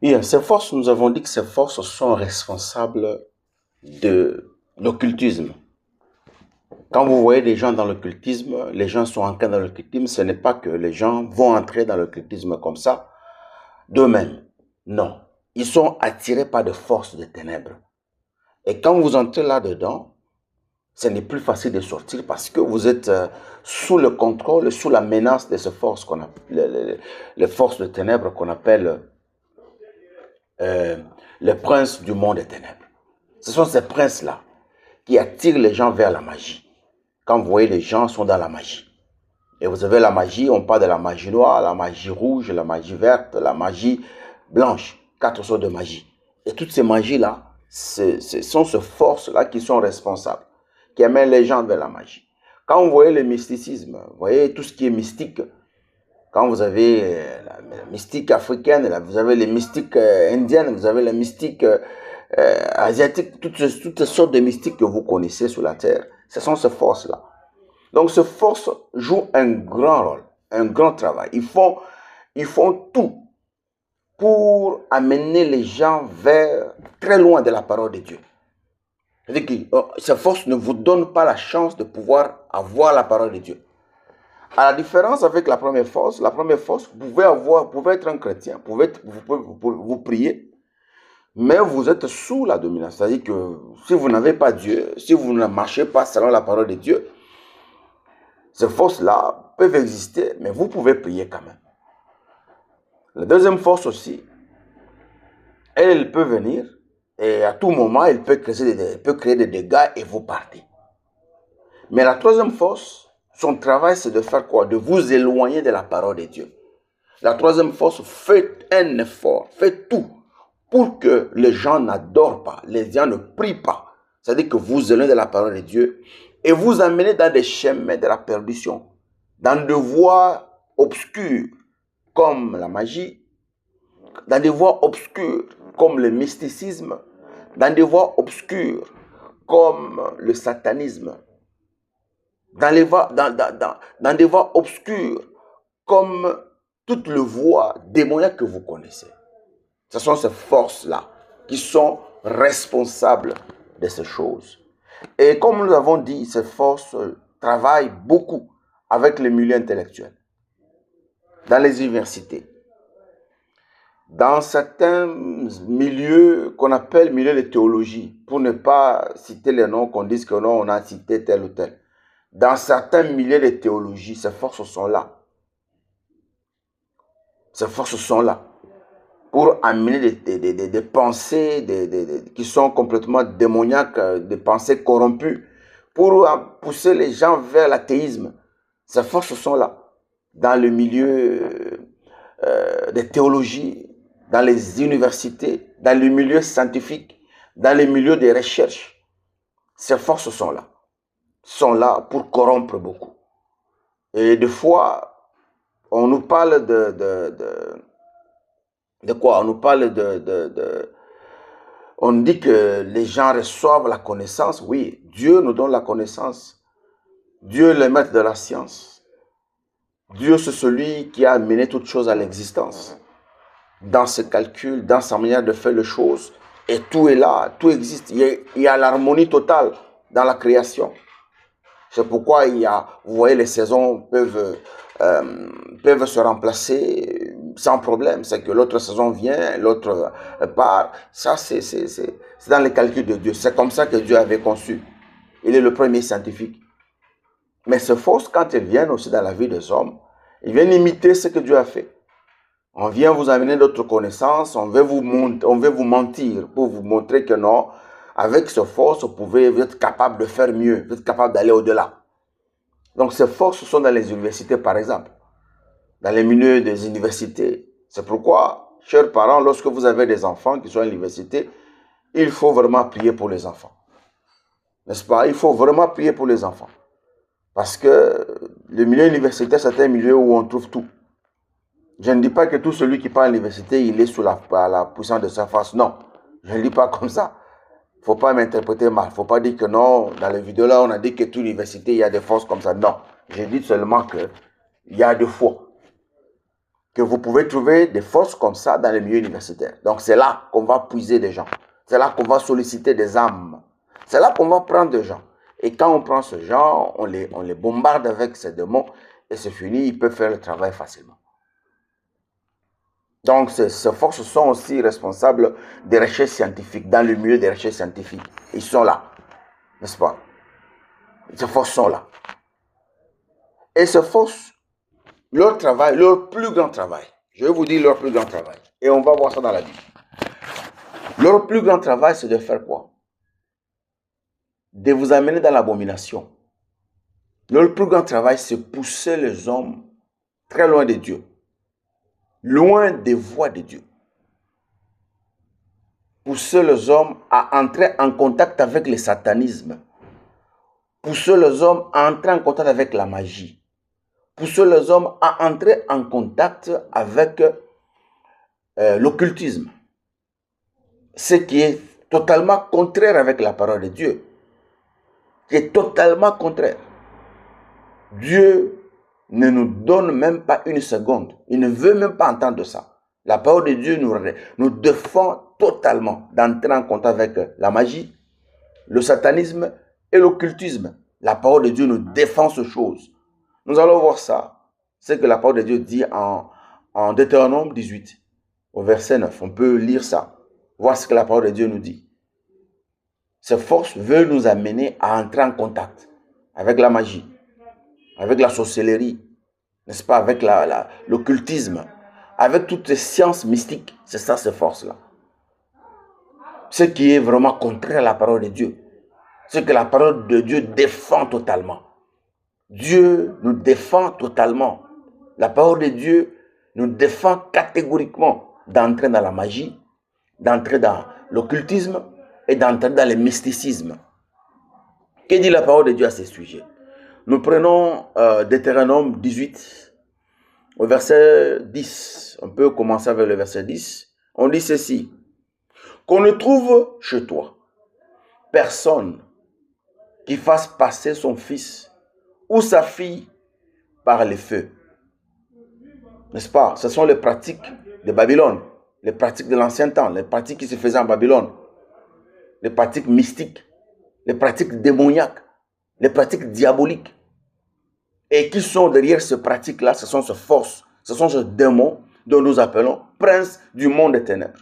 Et ces forces, nous avons dit que ces forces sont responsables de l'occultisme. Quand vous voyez des gens dans l'occultisme, les gens sont ancrés dans l'occultisme, ce n'est pas que les gens vont entrer dans l'occultisme comme ça, d'eux-mêmes. Non. Ils sont attirés par des forces de ténèbres. Et quand vous entrez là-dedans, ce n'est plus facile de sortir parce que vous êtes sous le contrôle, sous la menace de ces forces qu'on appelle les forces de ténèbres qu'on appelle les princes du monde des ténèbres. Ce sont ces princes-là qui attirent les gens vers la magie. Quand vous voyez les gens sont dans la magie. Et vous avez la magie, on parle de la magie noire, la magie rouge, la magie verte, la magie blanche. 4 sortes de magie. Et toutes ces magies-là, ce sont ces forces-là qui sont responsables, qui amènent les gens vers la magie. Quand vous voyez le mysticisme, vous voyez tout ce qui est mystique, quand vous avez la mystique africaine, vous avez les mystiques indiennes, vous avez les mystiques asiatiques, toutes sortes de mystiques que vous connaissez sur la terre, ce sont ces forces-là. Donc ces forces jouent un grand rôle, un grand travail. Ils font tout pour amener les gens vers très loin de la parole de Dieu. C'est-à-dire que ces forces ne vous donnent pas la chance de pouvoir avoir la parole de Dieu. À la différence avec la première force, vous pouvez être un chrétien, vous prier, mais vous êtes sous la domination. C'est-à-dire que si vous n'avez pas Dieu, si vous ne marchez pas selon la parole de Dieu, ces forces-là peuvent exister, mais vous pouvez prier quand même. La deuxième force aussi, elle peut venir et à tout moment, elle peut créer des dégâts et vous partez. Mais la troisième force, son travail, c'est de faire quoi? De vous éloigner de la parole de Dieu. La troisième force, fait un effort, fait tout pour que les gens n'adorent pas, les gens ne prient pas. C'est-à-dire que vous éloignez de la parole de Dieu et vous amenez dans des chemins de la perdition, dans des voies obscures comme la magie, dans des voies obscures comme le mysticisme, dans des voies obscures comme le satanisme, dans des voies obscures comme toutes les voies démoniaques que vous connaissez. Ce sont ces forces-là qui sont responsables de ces choses. Et comme nous avons dit, ces forces travaillent beaucoup avec les milieux intellectuels, dans les universités, dans certains milieux qu'on appelle milieux de théologie, pour ne pas citer les noms, qu'on dise que non, on a cité tel ou tel. Dans certains milieux de théologie, ces forces sont là. Ces forces sont là pour amener des pensées qui sont complètement démoniaques, des pensées corrompues, pour pousser les gens vers l'athéisme. Ces forces sont là, dans le milieu des théologies, dans les universités, dans le milieu scientifique, dans le milieu des recherches. Ces forces sont là pour corrompre beaucoup. Et des fois, on nous parle de quoi? On nous parle on dit que les gens reçoivent la connaissance. Oui, Dieu nous donne la connaissance. Dieu est le maître de la science. Dieu, c'est celui qui a amené toutes choses à l'existence. Dans ses calculs, dans sa manière de faire les choses. Et tout est là, tout existe. Il y a l'harmonie totale dans la création. C'est pourquoi vous voyez, les saisons peuvent se remplacer sans problème. C'est que l'autre saison vient, l'autre part. Ça, c'est dans les calculs de Dieu. C'est comme ça que Dieu avait conçu. Il est le premier scientifique. Mais ces forces, quand elles viennent aussi dans la vie des hommes, ils viennent imiter ce que Dieu a fait. On vient vous amener d'autres connaissances, on veut vous mentir pour vous montrer que non, avec ces forces, vous êtes capable de faire mieux, vous êtes capable d'aller au-delà. Donc ces forces sont dans les universités, par exemple, dans les milieux des universités. C'est pourquoi, chers parents, lorsque vous avez des enfants qui sont à l'université, il faut vraiment prier pour les enfants. N'est-ce pas? Il faut vraiment prier pour les enfants. Parce que le milieu universitaire, c'est un milieu où on trouve tout. Je ne dis pas que tout celui qui part à l'université, il est sous la puissance de sa face. Non, je ne dis pas comme ça. Il ne faut pas m'interpréter mal. Il ne faut pas dire que non, dans les vidéos là, on a dit que toute université, il y a des forces comme ça. Non, je dis seulement qu'il y a des fois. que vous pouvez trouver des forces comme ça dans les milieux universitaires. Donc c'est là qu'on va puiser des gens. C'est là qu'on va solliciter des âmes. C'est là qu'on va prendre des gens. Et quand on prend ce genre, on les bombarde avec ces démons et c'est fini, ils peuvent faire le travail facilement. Donc ces forces sont aussi responsables des recherches scientifiques, dans le milieu des recherches scientifiques. Ils sont là, n'est-ce pas? Ces forces sont là. Et ces forces, leur travail, leur plus grand travail, je vais vous dire leur plus grand travail, et on va voir ça dans la Bible. Leur plus grand travail, c'est de faire quoi? De vous amener dans l'abomination. Leur plus grand travail, c'est pousser les hommes très loin de Dieu, loin des voies de Dieu. Pousser les hommes à entrer en contact avec le satanisme. Pousser les hommes à entrer en contact avec la magie. Pousser les hommes à entrer en contact avec l'occultisme. Ce qui est totalement contraire avec la parole de Dieu. Qui est totalement contraire. Dieu ne nous donne même pas une seconde. Il ne veut même pas entendre ça. La parole de Dieu nous défend totalement d'entrer en contact avec la magie, le satanisme et l'occultisme. La parole de Dieu nous défend ces choses. Nous allons voir ça. C'est que la parole de Dieu dit en Deutéronome 18, au verset 9. On peut lire ça. Voir ce que la parole de Dieu nous dit. Ces forces veulent nous amener à entrer en contact avec la magie, avec la sorcellerie, n'est-ce pas, avec l'occultisme, avec toutes les sciences mystiques. C'est ça, ces forces-là. Ce qui est vraiment contraire à la parole de Dieu. Ce que la parole de Dieu défend totalement. Dieu nous défend totalement. La parole de Dieu nous défend catégoriquement d'entrer dans la magie, d'entrer dans l'occultisme et d'entrer dans le mysticisme. Que dit la parole de Dieu à ce sujet? Nous prenons Deutéronome 18, au verset 10. On peut commencer avec le verset 10. On dit ceci. Qu'on ne trouve chez toi personne qui fasse passer son fils ou sa fille par le feu. N'est-ce pas? Ce sont les pratiques de Babylone, les pratiques de l'ancien temps, les pratiques qui se faisaient en Babylone, les pratiques mystiques, les pratiques démoniaques, les pratiques diaboliques. Et qui sont derrière ces pratiques-là? Ce sont ces forces, ce sont ces démons dont nous appelons princes du monde des ténèbres.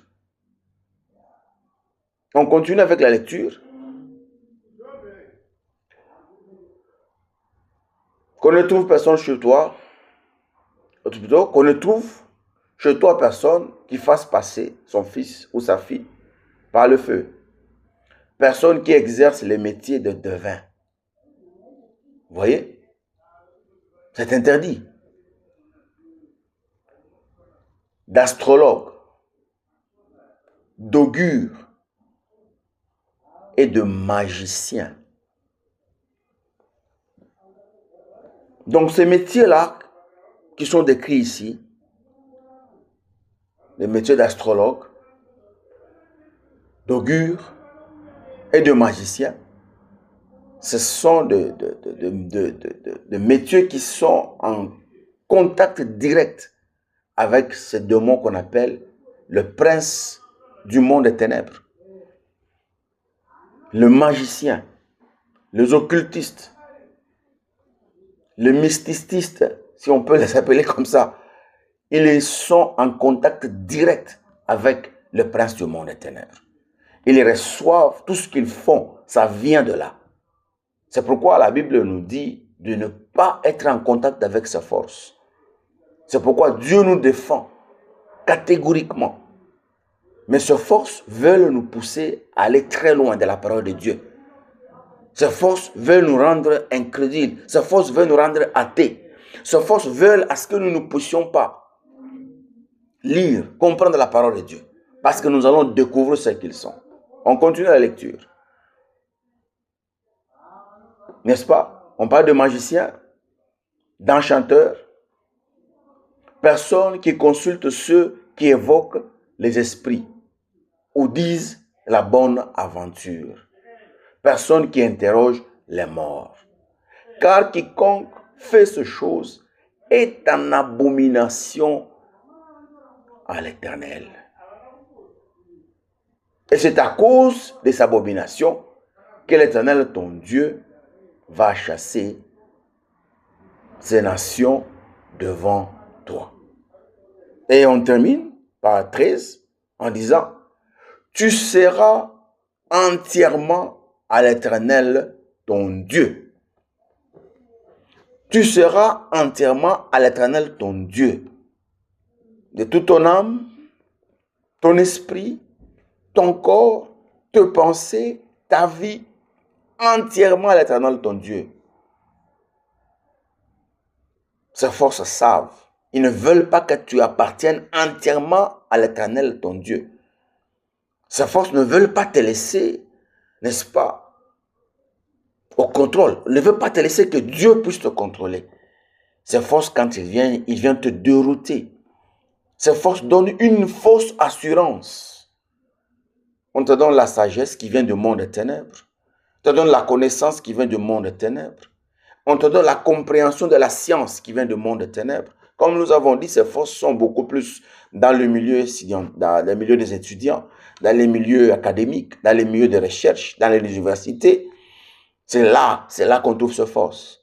On continue avec la lecture. Qu'on ne trouve personne chez toi, plutôt, qu'on ne trouve chez toi personne qui fasse passer son fils ou sa fille par le feu. Personne qui exerce le métier de devin. Vous voyez? C'est interdit. D'astrologue, d'augure et de magicien. Donc ces métiers-là qui sont décrits ici, les métiers d'astrologue, d'augure et de magicien, ce sont des métiers qui sont en contact direct avec ce démon qu'on appelle le prince du monde des ténèbres. Le magicien, les occultistes, les mysticistes, si on peut les appeler comme ça, ils sont en contact direct avec le prince du monde des ténèbres. Ils reçoivent tout ce qu'ils font, ça vient de là. C'est pourquoi la Bible nous dit de ne pas être en contact avec sa force. C'est pourquoi Dieu nous défend catégoriquement. Mais ces forces veulent nous pousser à aller très loin de la parole de Dieu. Ces forces veulent nous rendre incrédules. Ces forces veulent nous rendre athées. Ces forces veulent à ce que nous ne puissions pas lire, comprendre la parole de Dieu. Parce que nous allons découvrir ce qu'ils sont. On continue la lecture. N'est-ce pas? On parle de magiciens, d'enchanteurs, personnes qui consultent ceux qui évoquent les esprits ou disent la bonne aventure. Personne qui interroge les morts. Car quiconque fait ces choses est en abomination à l'Éternel. Et c'est à cause de sa abomination que l'Éternel, ton Dieu, va chasser ces nations devant toi. Et on termine par 13 en disant, tu seras entièrement à l'Éternel, ton Dieu. Tu seras entièrement à l'Éternel, ton Dieu. De toute ton âme, ton esprit, ton corps, tes pensées, ta vie, entièrement à l'Éternel, ton Dieu. Ces forces savent. Ils ne veulent pas que tu appartiennes entièrement à l'Éternel, ton Dieu. Ces forces ne veulent pas te laisser, n'est-ce pas, au contrôle. Ils ne veulent pas te laisser que Dieu puisse te contrôler. Ces forces, quand ils viennent te dérouter. Ces forces donnent une fausse assurance. On te donne la sagesse qui vient du monde des ténèbres. On te donne la connaissance qui vient du monde des ténèbres. On te donne la compréhension de la science qui vient du monde des ténèbres. Comme nous avons dit, ces forces sont beaucoup plus dans le milieu étudiant, dans le milieu des étudiants, dans les milieux académiques, dans les milieux de recherche, dans les universités. C'est là qu'on trouve ces forces.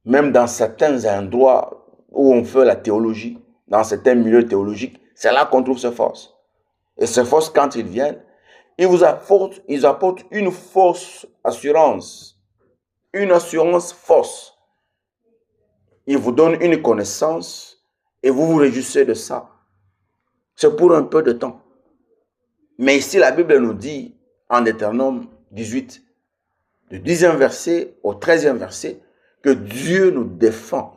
Même dans certains endroits où on fait la théologie, dans certains milieux théologiques, c'est là qu'on trouve ces forces. Et ces forces, quand ils viennent, ils apportent une fausse assurance, une assurance fausse. Ils vous donnent une connaissance et vous vous réjouissez de ça. C'est pour un peu de temps. Mais ici, la Bible nous dit, en Deutéronome 18, du 10e verset au 13e verset, que Dieu nous défend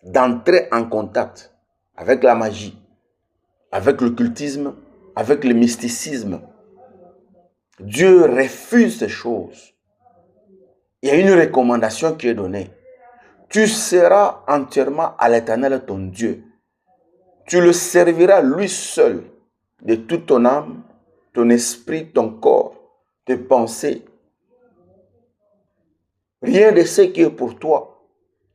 d'entrer en contact avec la magie, avec l'occultisme, avec le mysticisme. Dieu refuse ces choses. Il y a une recommandation qui est donnée. Tu seras entièrement à l'Éternel ton Dieu. Tu le serviras lui seul de toute ton âme, ton esprit, ton corps, tes pensées. Rien de ce qui est pour toi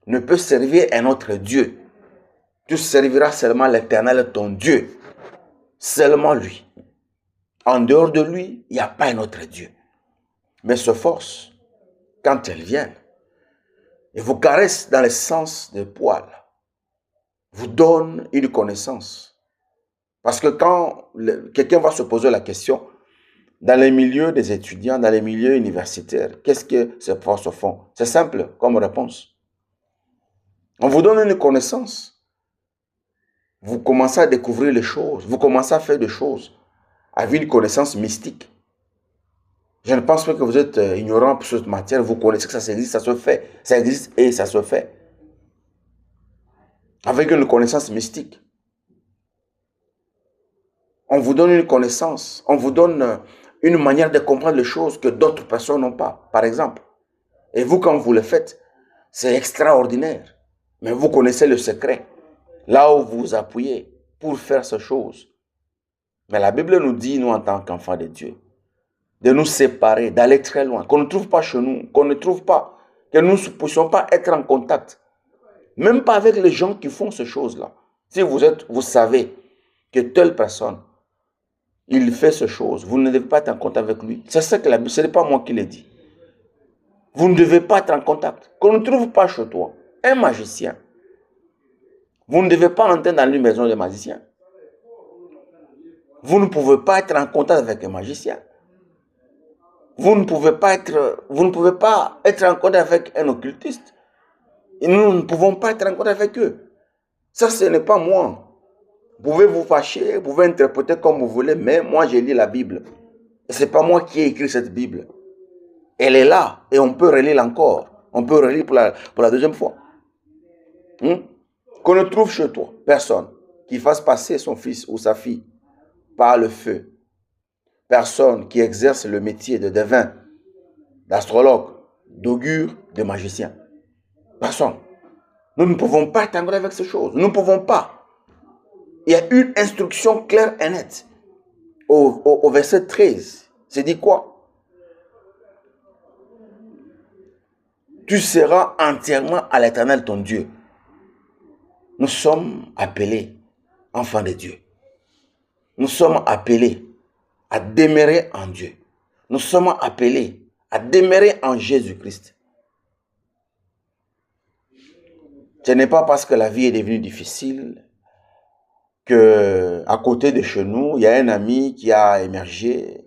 ne peut servir un autre Dieu. Tu serviras seulement l'Éternel ton Dieu. Seulement lui. En dehors de lui, il n'y a pas un autre Dieu. Mais ces forces, quand elles viennent, et vous caressent dans le sens des poils, vous donnent une connaissance. Parce que quand quelqu'un va se poser la question, dans les milieux des étudiants, dans les milieux universitaires, qu'est-ce que ces forces font? C'est simple comme réponse. On vous donne une connaissance. Vous commencez à découvrir les choses. Vous commencez à faire des choses avec une connaissance mystique. Je ne pense pas que vous êtes ignorant sur cette matière. Vous connaissez que ça existe, ça se fait. Ça existe et ça se fait. Avec une connaissance mystique. On vous donne une connaissance. On vous donne une manière de comprendre les choses que d'autres personnes n'ont pas, par exemple. Et vous, quand vous le faites, c'est extraordinaire. Mais vous connaissez le secret. Là où vous vous appuyez pour faire ces choses. Mais la Bible nous dit, nous, en tant qu'enfants de Dieu, de nous séparer, d'aller très loin, qu'on ne trouve pas chez nous, qu'on ne trouve pas, que nous ne puissions pas être en contact. Même pas avec les gens qui font ces choses-là. Si vous savez que telle personne, il fait ces choses, vous ne devez pas être en contact avec lui. C'est ça que la Bible, ce n'est pas moi qui l'ai dit. Vous ne devez pas être en contact. Qu'on ne trouve pas chez toi un magicien. Vous ne devez pas entrer dans une maison de magicien. Vous ne pouvez pas être en contact avec un magicien. Vous ne pouvez pas être en contact avec un occultiste. Et nous ne pouvons pas être en contact avec eux. Ça, ce n'est pas moi. Vous pouvez vous fâcher, vous pouvez interpréter comme vous voulez, mais moi, j'ai lu la Bible. Et ce n'est pas moi qui ai écrit cette Bible. Elle est là et on peut relire encore. On peut relire pour la deuxième fois. Qu'on ne trouve chez toi personne qui fasse passer son fils ou sa fille par le feu. Personne qui exerce le métier de devin, d'astrologue, d'augure, de magicien. Personne. Nous ne pouvons pas être en contact avec ces choses. Nous ne pouvons pas. Il y a une instruction claire et nette. Au verset 13, c'est dit quoi? Tu seras entièrement à l'Éternel ton Dieu. Nous sommes appelés enfants de Dieu. Nous sommes appelés à demeurer en Dieu. Nous sommes appelés à demeurer en Jésus-Christ. Ce n'est pas parce que la vie est devenue difficile que à côté de chez nous, il y a un ami qui a émergé.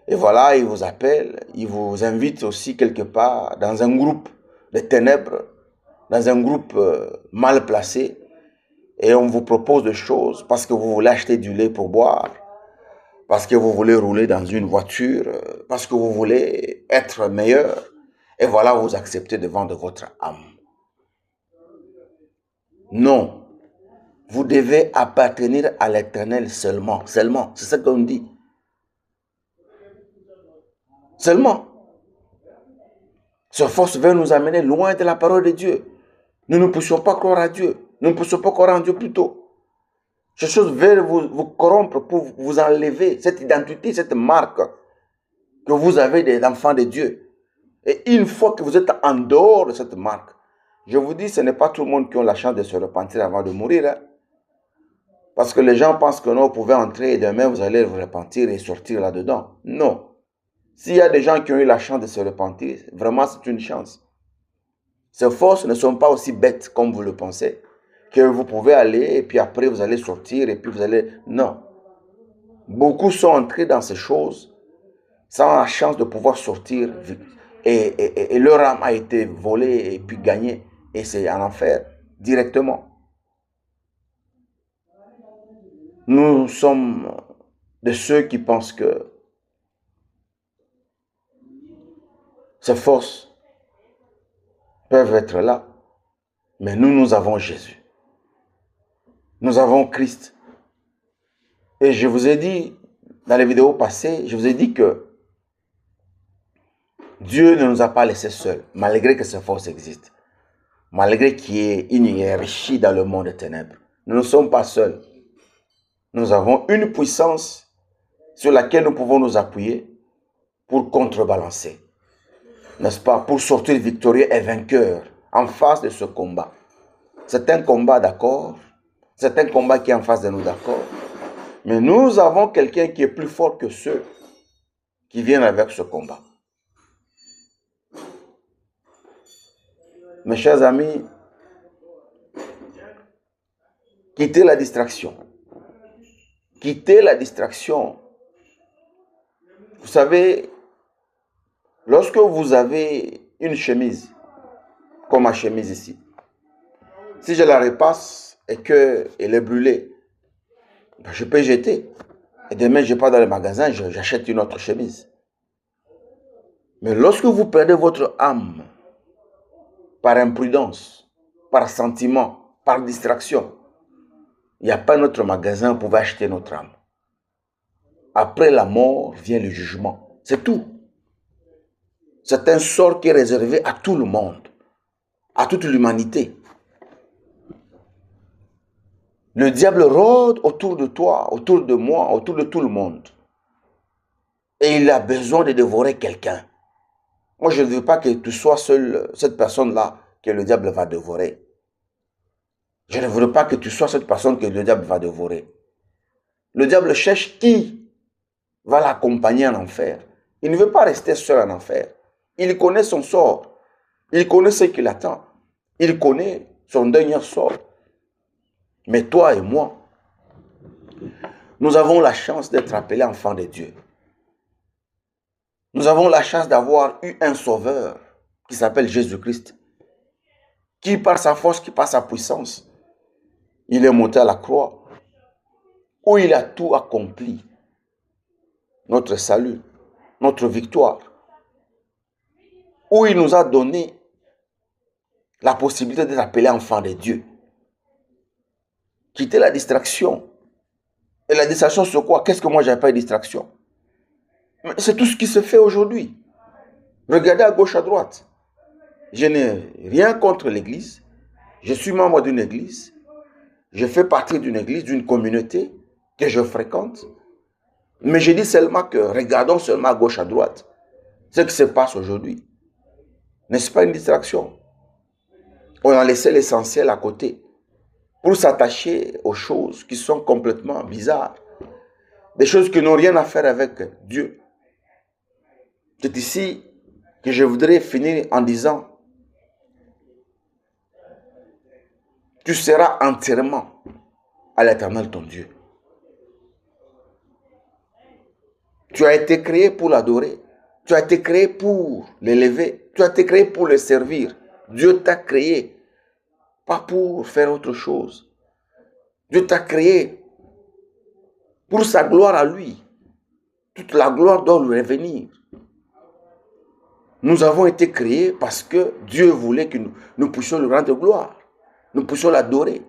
Et voilà, il vous appelle, il vous invite aussi quelque part dans un groupe de ténèbres, dans un groupe mal placé. Et on vous propose des choses parce que vous voulez acheter du lait pour boire, parce que vous voulez rouler dans une voiture, parce que vous voulez être meilleur. Et voilà, vous acceptez de vendre votre âme. Non, vous devez appartenir à l'Éternel seulement. Seulement, c'est ça qu'on dit. Seulement. Cette force veut nous amener loin de la parole de Dieu. Nous ne pouvons pas croire à Dieu. Nous ne pouvons pas croire en Dieu plutôt. Ces choses veulent vous corrompre pour vous enlever cette identité, cette marque que vous avez des enfants de Dieu. Et une fois que vous êtes en dehors de cette marque, je vous dis, ce n'est pas tout le monde qui a la chance de se repentir avant de mourir. Hein? Parce que les gens pensent que non, vous pouvez entrer et demain vous allez vous repentir et sortir là-dedans. Non. S'il y a des gens qui ont eu la chance de se repentir, vraiment c'est une chance. Ces forces ne sont pas aussi bêtes comme vous le pensez, que vous pouvez aller et puis après vous allez sortir et puis vous allez... Non. Beaucoup sont entrés dans ces choses sans la chance de pouvoir sortir et leur âme a été volée et puis gagnée et c'est en enfer directement. Nous sommes de ceux qui pensent que ces forces peuvent être là, mais nous avons Jésus. Nous avons Christ. Et je vous ai dit, dans les vidéos passées, je vous ai dit que Dieu ne nous a pas laissés seuls, malgré que ces forces existent. Malgré qu'il y ait une hiérarchie dans le monde des ténèbres. Nous ne sommes pas seuls. Nous avons une puissance sur laquelle nous pouvons nous appuyer pour contrebalancer. N'est-ce pas? Pour sortir victorieux et vainqueur en face de ce combat. C'est un combat, d'accord? C'est un combat qui est en face de nous, d'accord? Mais nous avons quelqu'un qui est plus fort que ceux qui viennent avec ce combat. Mes chers amis, quittez la distraction. Quittez la distraction. Vous savez, lorsque vous avez une chemise, comme ma chemise ici, si je la repasse et qu'elle est brûlée, je peux jeter. Et demain, je pars dans le magasin, j'achète une autre chemise. Mais lorsque vous perdez votre âme par imprudence, par sentiment, par distraction, il n'y a pas notre magasin où vous pouvez acheter notre âme. Après la mort vient le jugement. C'est tout. C'est un sort qui est réservé à tout le monde, à toute l'humanité. Le diable rôde autour de toi, autour de moi, autour de tout le monde. Et il a besoin de dévorer quelqu'un. Moi, je ne veux pas que tu sois seul, cette personne-là que le diable va dévorer. Je ne veux pas que tu sois cette personne que le diable va dévorer. Le diable cherche qui va l'accompagner en enfer. Il ne veut pas rester seul en enfer. Il connaît son sort. Il connaît ce qui l'attend. Il connaît son dernier sort. Mais toi et moi, nous avons la chance d'être appelés enfants de Dieu. Nous avons la chance d'avoir eu un sauveur qui s'appelle Jésus-Christ, qui par sa force, qui par sa puissance, il est monté à la croix, où il a tout accompli. Notre salut, notre victoire, où il nous a donné la possibilité d'être appelés enfants de Dieu. Quitter la distraction. Et la distraction, c'est quoi? Qu'est-ce que moi j'appelle distraction? C'est tout ce qui se fait aujourd'hui. Regardez à gauche, à droite. Je n'ai rien contre l'église. Je suis membre d'une église. Je fais partie d'une église, d'une communauté que je fréquente. Mais je dis seulement que regardons seulement à gauche, à droite. Ce qui se passe aujourd'hui. N'est-ce pas une distraction? On a laissé l'essentiel à côté. pour s'attacher aux choses qui sont complètement bizarres, des choses qui n'ont rien à faire avec Dieu. C'est ici que je voudrais finir en disant, tu seras entièrement à l'Éternel ton Dieu. Tu as été créé pour l'adorer. Tu as été créé pour l'élever. Tu as été créé pour le servir. Dieu t'a créé, pas pour faire autre chose. Dieu t'a créé pour sa gloire à lui. Toute la gloire doit lui revenir. Nous avons été créés parce que Dieu voulait que nous puissions lui rendre gloire. Nous puissions l'adorer.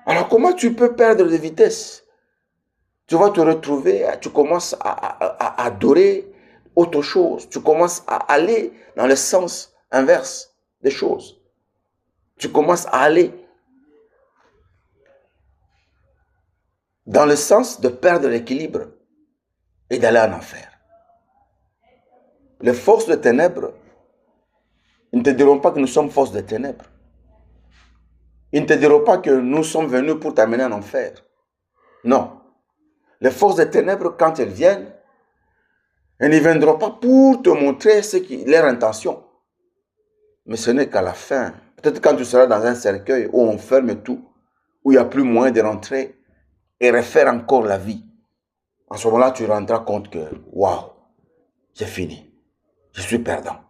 Alors comment tu peux perdre de vitesse? Tu vas te retrouver, tu commences à adorer autre chose. Tu commences à aller dans le sens inverse des choses. Tu commences à aller dans le sens de perdre l'équilibre et d'aller en enfer. Les forces de ténèbres, ils ne te diront pas que nous sommes forces de ténèbres. Ils ne te diront pas que nous sommes venus pour t'amener en enfer. Non. Les forces des ténèbres, quand elles viennent, elles ne viendront pas pour te montrer leur intention. Mais ce n'est qu'à la fin. Peut-être quand tu seras dans un cercueil où on ferme tout, où il n'y a plus moyen de rentrer et refaire encore la vie. En ce moment-là, tu rendras compte que, waouh, c'est fini. Je suis perdant.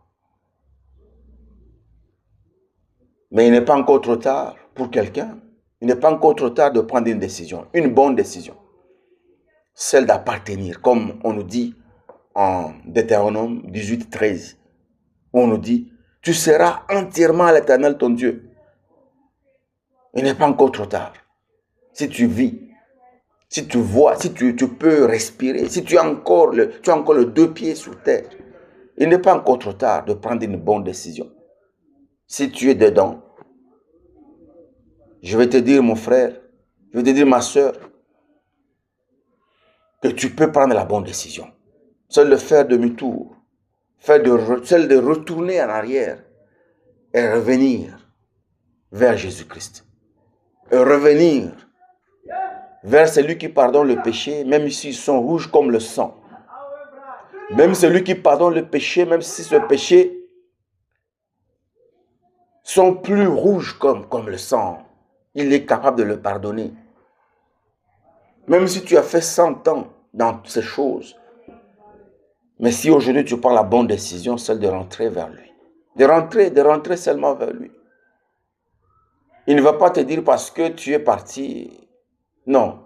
Mais il n'est pas encore trop tard pour quelqu'un. Il n'est pas encore trop tard de prendre une décision, une bonne décision. Celle d'appartenir, comme on nous dit en Deutéronome 18, 13. On nous dit, tu seras entièrement à l'Éternel ton Dieu. Il n'est pas encore trop tard. Si tu vis, si tu vois, si tu peux respirer, si tu as encore le deux pieds sur terre, il n'est pas encore trop tard de prendre une bonne décision. Si tu es dedans, je vais te dire, mon frère, je vais te dire, ma soeur, que tu peux prendre la bonne décision. Seul de faire demi-tour, celle de retourner en arrière et revenir vers Jésus-Christ. Et revenir vers celui qui pardonne le péché, même s'ils sont rouges comme le sang. Même celui qui pardonne le péché, même si ce péché sont plus rouges comme le sang, il est capable de le pardonner. Même si tu as fait 100 ans dans ces choses, mais si aujourd'hui tu prends la bonne décision, celle de rentrer vers lui, de rentrer seulement vers lui. Il ne va pas te dire parce que tu es parti. Non.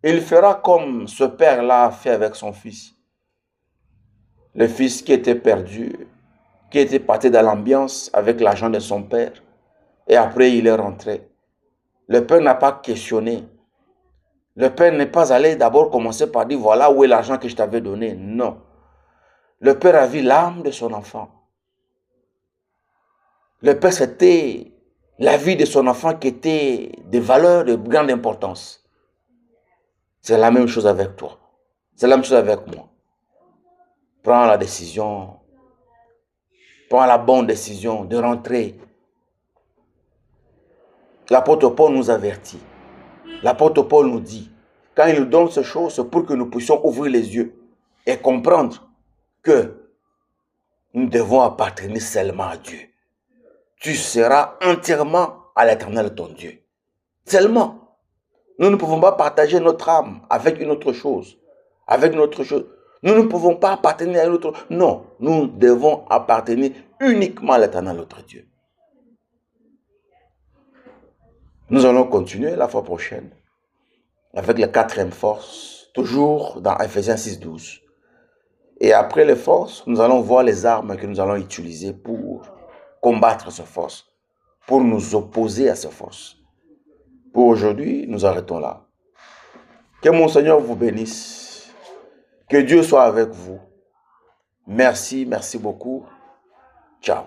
Il fera comme ce père-là a fait avec son fils. Le fils qui était perdu, qui était parti dans l'ambiance avec l'argent de son père. Et après, il est rentré. Le père n'a pas questionné. Le père n'est pas allé d'abord commencer par dire, voilà où est l'argent que je t'avais donné. Non. Le père a vu l'âme de son enfant. Le père, c'était la vie de son enfant qui était de valeur de grande importance. C'est la même chose avec toi. C'est la même chose avec moi. Prends la décision. Prends la bonne décision de rentrer. L'apôtre Paul nous avertit. L'apôtre Paul nous dit, quand il nous donne ces choses, c'est pour que nous puissions ouvrir les yeux et comprendre que nous devons appartenir seulement à Dieu. Tu seras entièrement à l'Éternel ton Dieu. Seulement. Nous ne pouvons pas partager notre âme avec une autre chose. Avec une autre chose. Nous ne pouvons pas appartenir à une autre. Non, nous devons appartenir uniquement à l'Éternel notre Dieu. Nous allons continuer la fois prochaine avec la 4e force, toujours dans Ephésiens 6, 12. Et après les forces, nous allons voir les armes que nous allons utiliser pour combattre ces forces, pour nous opposer à ces forces. Pour aujourd'hui, nous arrêtons là. Que mon Seigneur vous bénisse. Que Dieu soit avec vous. Merci, merci beaucoup. Ciao.